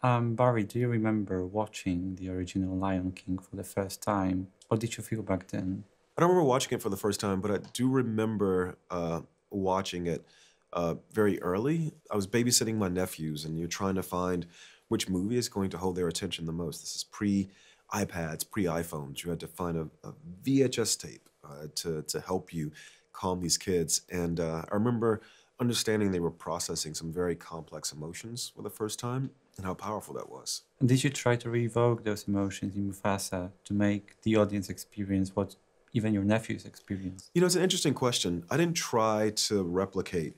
Barry, do you remember watching the original Lion King for the first time? What did you feel back then? I don't remember watching it for the first time, but I do remember watching it very early. I was babysitting my nephews, and you're trying to find which movie is going to hold their attention the most. This is pre iPads, pre iPhones. You had to find a VHS tape to help you calm these kids. And I remember understanding they were processing some very complex emotions for the first time and how powerful that was. And did you try to revoke those emotions in Mufasa to make the audience experience what even your nephews experienced? You know, it's an interesting question. I didn't try to replicate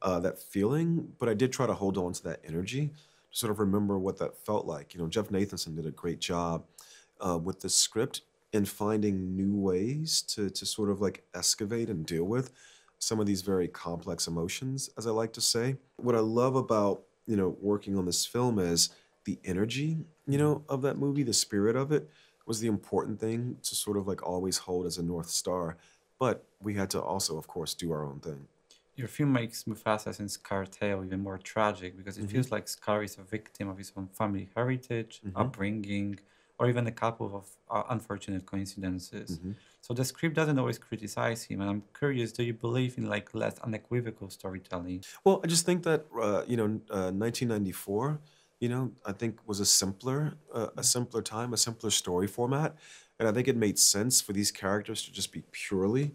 that feeling, but I did try to hold on to that energy to sort of remember what that felt like. You know, Jeff Nathanson did a great job with the script in finding new ways to sort of like excavate and deal with some of these very complex emotions, as I like to say. What I love about, you know, working on this film is the energy, you know, of that movie, the spirit of it was the important thing to sort of like always hold as a North Star. But we had to also, of course, do our own thing. Your film makes Mufasa's and Scar tale even more tragic because it Hmm. feels like Scar is a victim of his own family heritage, Hmm. upbringing, or even a couple of unfortunate coincidences. Hmm. So the script doesn't always criticize him, and I'm curious, do you believe in like less unequivocal storytelling? Well, I just think that, 1994, you know, I think was a simpler time, a simpler story format. And I think it made sense for these characters to just be purely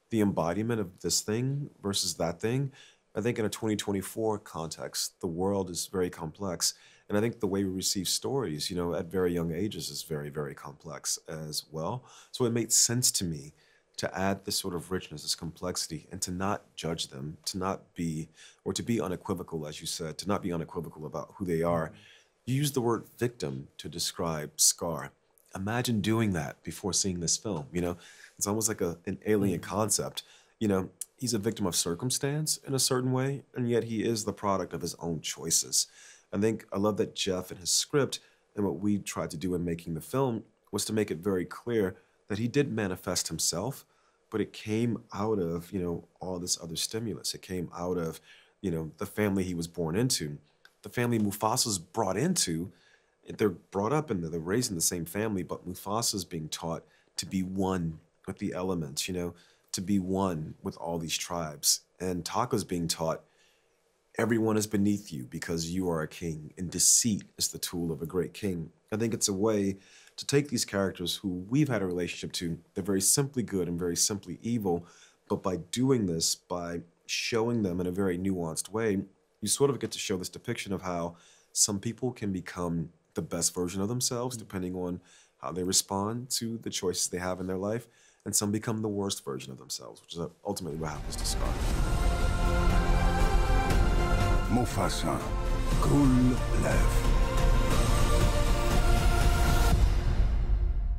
the embodiment of this thing versus that thing. I think in a 2024 context, the world is very complex. And I think the way we receive stories, you know, at very young ages is very, very complex as well. So it made sense to me to add this sort of richness, this complexity, and to not judge them, to not be, or to be unequivocal, as you said, to not be unequivocal about who they are. You use the word victim to describe Scar. Imagine doing that before seeing this film, you know? It's almost like an alien concept. You know, he's a victim of circumstance in a certain way, and yet he is the product of his own choices. I think I love that Jeff in his script and what we tried to do in making the film was to make it very clear that he did manifest himself, but it came out of, you know, all this other stimulus. It came out of, you know, the family he was born into. The family Mufasa's brought into, they're brought up and they're raised in the same family, but Mufasa's being taught to be one with the elements, you know, to be one with all these tribes. And Taka's being taught everyone is beneath you because you are a king, and deceit is the tool of a great king. I think it's a way to take these characters who we've had a relationship to, they're very simply good and very simply evil, but by doing this, by showing them in a very nuanced way, you sort of get to show this depiction of how some people can become the best version of themselves depending on how they respond to the choices they have in their life, and some become the worst version of themselves, which is ultimately what happens to Scar. Mufasa, Cool Lev.